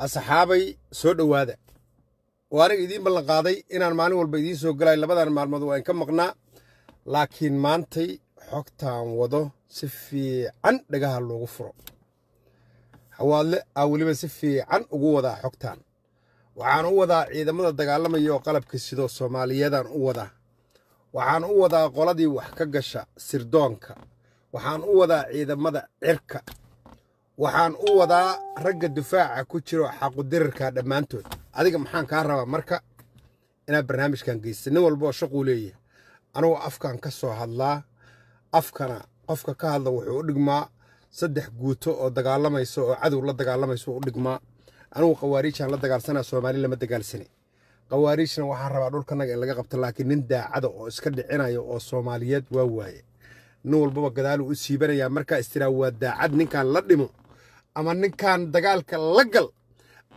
asxaabay soo dhawaada oo aniga idiin ballan qaaday inaan maalin walba idiin soo galay labadan maalmood waan ka maqnaa laakiin maantay xogtaan wado si fiican dhagaha loogu furo xawaadle waliba si fiican ugu wadaa xogtaan waxaan u wadaa ciidamada dagaalamaya oo qalabka sidoo Soomaaliyeedaan u wadaa waxaan u wadaa qoladii wax ka gasha sirdoonka waxaan u wadaa ciidamada cirka waxaan u wadaa ragga difaaca ku jiro xaqu dirarka dhamaantood adiga maxaan ka rabaa marka inaan barnaamijkan geysto nin walba oo shaqo leeyahay anigu afkaan ka soo hadlaa afkana qofka ka hadla wuxuu u dhigmaa saddex guuto oo dagaalamayso oo cadow la dagaalamayso u dhigmaa anigu qawaariijaan la dagaalsanaa Soomaali lama dagaalsani qawaariijna waxaan rabaa dhulkanaga in laga qabto laakiin nin daacada oo iska dhicinayo oo Soomaaliyeed waa waaye nin walba gadaal u siibanaya marka istiraa waa daacad ninkan la dhimo ama ninkan dagaalka la gal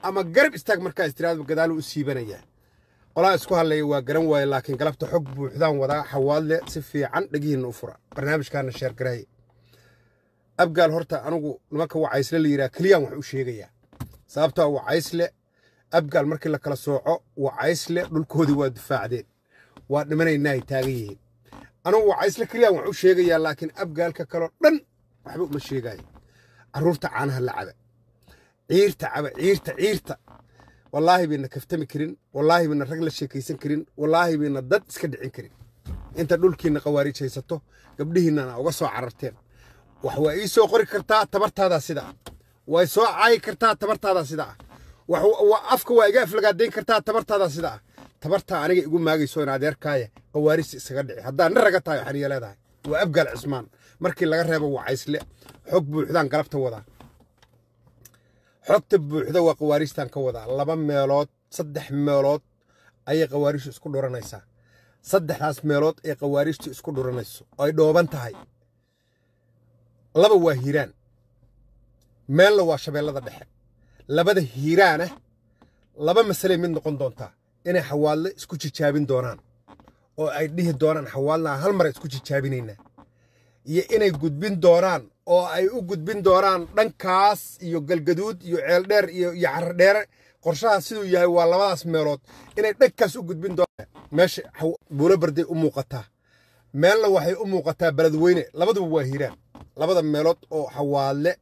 ama garab istaag marka istiraadba gadaal u siibanaya qolaa isku hadlay waa garan waay laakiin galabta xog buuxdaan wada xawaadle si fiican dhagihiina u fura barnaamijkaana sheer garay abgaal horta anigu nimanka wacaysle la yiraahdo kaliyaan wax u sheegaya sababtoo wacaysle abgaal markii la kala sooco wacaysle dhulkoodii waa difaacdeen waa dhimanaynaa taagan yihiin anigu wacaysle kaliyaan wax u sheegaya laakiin abgaalka kale dhan waxba uma sheegayo عرورت عنها اللعبة عيرتا والله بينا كفتمي كرين والله بينا الرجل الشيكيسن كرين والله بينا الضد سكدعين كرين انت دول كينا قواريج شيساتو قبله انا وقصوا عررتين وحوا ايسو قري كرتا تبرت هذا سدا ويسو عاي كرتا تبرت هذا سدا وحوا افكو واقف لقادين كرتا تبرت هذا سدا تبرتها انا يقول ما يسو نادير كايه قواريج سكدعي هذا نرقتها حنيه لهداي وابقى العثمان markii laga reebo wacaysle xog buuxdaan galabta wada xogta buuxda waa qawaariistan ka wada laba meelood saddex meelood ay qawaariish isku dhuranaysa saddexdaas meelood ee qawaariishtu isku dhuranayso ay dhooban tahay laba waa hiiraan meel waa shabeellada dhexe labada hiiraana laba mas'ale mid noqon doonta inay xawaadle isku jijaabin doonaan oo ay dhihi doonaan xawaalna hal mar isku jijaabinayna iyo inay gudbin doonaan oo ay u gudbin doonaan dhankaas iyo galgaduud iyo ceel dheer iyo carar dheer qorshaha sidoo yahay waa labadaas meelood inay dhankaas u gudbin doonaan meesha buula barday u muuqataa meelna waxay u muuqataa baladweyne labaduba waa hiiraan labada meelood oo xawaale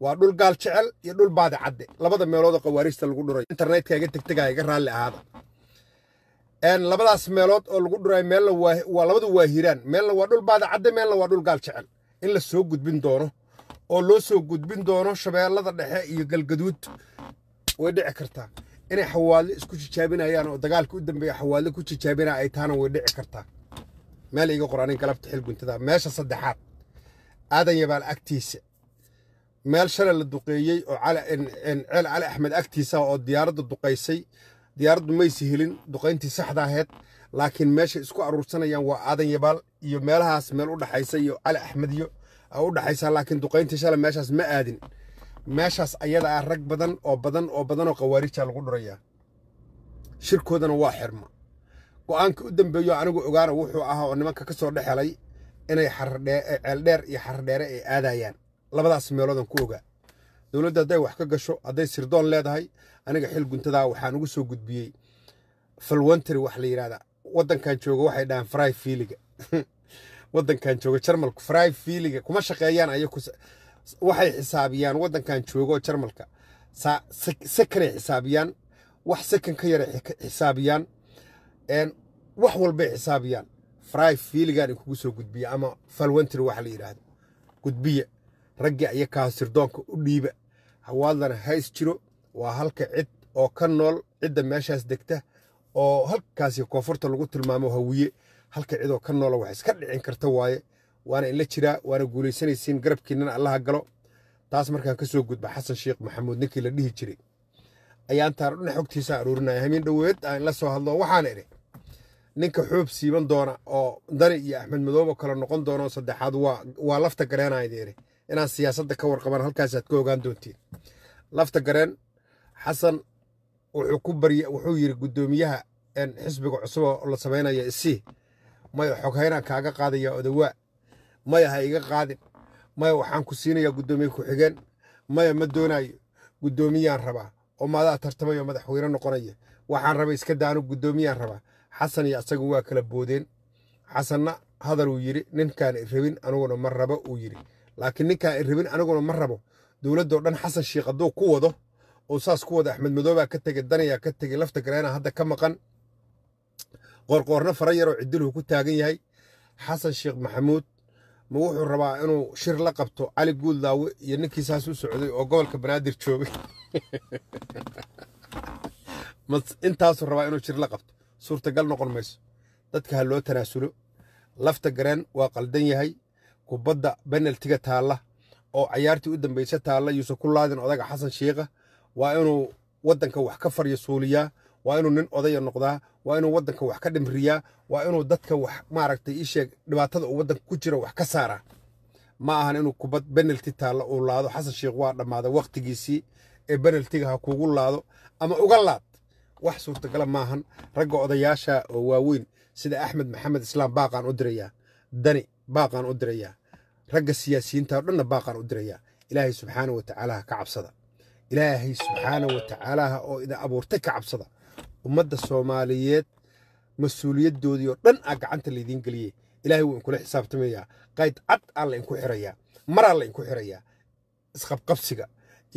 waa dhul gaal jecel iyo dhul baadi cadde labada meelood oo qawaariista lagu dhuray internetka iga tagtagay iga raali ahaada labadaas meelood oo lagu dhuray meel waa labadu waa hiiraan meel waa dhul baada cadde meel waa dhul gaal jecel in la soo gudbin doono oo loo soo gudbin doono shabeellada dhexe iyo galgaduud way dhici kartaa inay xawaale isku jijaabinayaan oo dagaalka u dambeeya xawaale ku jijaabinaa ay taana way dhici kartaa meel iga qoraanin galabta xil guntada meesha saddexaad aadan yabaal agtiisa meel shalay la duqeeyay oo cali axmed agtiisa oo diyaaradda duqaysay diyaaraddu maysi helin duqayntii saxda ahayd laakiin meesha isku aruursanayaan waa aadan yabaal iyo meelahaas meel u dhaxaysa iyo cali axmed iyo u dhaxaysa laakiin duqayntii shalay meeshaas ma aadin meeshaas ayada ah rag badan oo qawaariija lagu dhurayaa shirkoodana waa xirma go'aanka u dambeeyo anigu ogaana wuxuu ahaa oo nimanka ka soo dhexelay inay ceel dheer iyo xarar dheere ay aadayaan labadaas meeloodan ku ogaa dawladda hadday wax ka gasho hadday sirdoon leedahay aniga xil guntada waxaan ugu soo gudbiyay falwantari wax la yiraahdo wadankan jooga waxay dhahan fry fiiliga wadankan jooga Jarmalku fry fiiliga kuma shaqeeyaan ayagu waxay xisaabiyaan wadankan jooga Jarmalka second xisaabiyaan wax second ka yar xisaabiyaan wax walba xisaabiyaan fry fiiliga in kugu soo gudbiya ama falwantari wax la yiraahdo gudbiya ragga ay ka sirdoonka u dhiiba hawaadana hays jiro waa halka cid oo ka nool cidda meeshaas degta oo halkaas koonfurta lagu tilmaamo hawiye halka cid oo ka nool wax iska dhicin karta waaye waana in la jiraa waana guuleysanaysiin garabkiinana Allah galo taas markaan ka soo gudba xasan sheekh maxamuud ninkii la dhihi jiray ayaan taar dhinac xogtiisa aruurinay hameen dhaweed aan la soo hadlo waxaan iri ninka xoob siiban doona oo dani iyo axmed madoobo kala noqon doono saddexaad waa lafta gareenaydeere inaan siyaasadda ka warqaban halkaas aad ka ogaan doontiin lafta gareen xasan wuxuu yiri gudoomiyaha xisbiga cusub oo la sameeynaya isii may xoghaynaan kaaga qaadaya odawaa may ha iga qaadin may waxaan ku siinayaa gudoomiye ku xigeen may ma doonayo gudoomiyaan rabaa oo maadaa tartamayo madaxweyne noqonaya waxaan rabay iska daanu guddoomiyaan rabaa xasan iyo asagu waa kala boodeen xasanna hadal uu yidhi ninkaan rabin aniguna ma rabo uu yidhi laakiin ninkaan rabin aniguna ma rabo dowladoo dhan xasan shiikh hadduu ku wado oo saas ku wada axmed madoobaa ka tegey danayaa ka tegey lafta gareena hadda ka maqan qoorqoorna fara yaroo ciddiluhu ku taagan yahay xasan sheekh maxamuud ma wuxuu rabaa inuu shir la qabto cali guuldaawe iyo ninkii saas u socday oo gobolka banaadir joogay intaasuu rabaa inuu shir la qabto suurtagal noqon mayso dadka ha loo tanaasulo lafta gareen waa qaldan yahay kubadda benaltiga taalla oo cayaartii u dambaysa taalla yuusan ku laadin odaga xasan shiikha waa inuu waddanka wax ka faryo suuliyaa waa inuu nin odaya noqdaa waa inuu waddanka wax ka dhimriyaa waa inuu dadka wax maaragtay ii sheeg dhibaatada uu waddanka ku jira wax ka saaraa ma ahan inuu kubad benalti taalla uu laado xasan shiikh waa dhammaaday wakhtigiisii ee benaltiga ha kuugu laado ama uga laad wax suurtagala maahan ragga odayaasha oo waaweyn sida axmed maxamed islaam baaqaan u dirayaa dani baaqaan u dirayaa ragga siyaasiyiinta oo dhanna baaqaan u dirayaa ilaahay subxaana wa tacaala ka cabsada ilaahay subxaana wa tacaala oo idin abuurtay ka cabsada ummadda soomaaliyeed mas-uuliyaddoodii oo dhan aa gacanta laydiin geliyey ilaahay wuu inkula xisaabtamayaa qayd cad aan la inku xirayaa maraa la inku xirayaa isqabqabsiga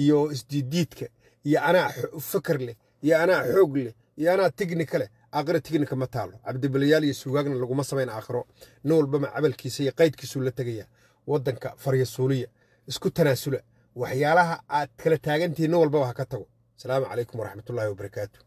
iyo isdiiddiidka iyo anaa fakar leh iyo anaa xoog leh iyo anaa tignika leh aakhiro tignika ma taalo cabdibilayaal iyo sugaagna laguma samayn aakhiro nin walbama camalkiisa iyo qaydkiisuu la tegayaa waddanka faryasuuliya isku tanaasula waxyaalaha aad kala taagantihiin nin walbaba ha ka tago asalaamu calaykum waraxmatullaahi wabarakaatu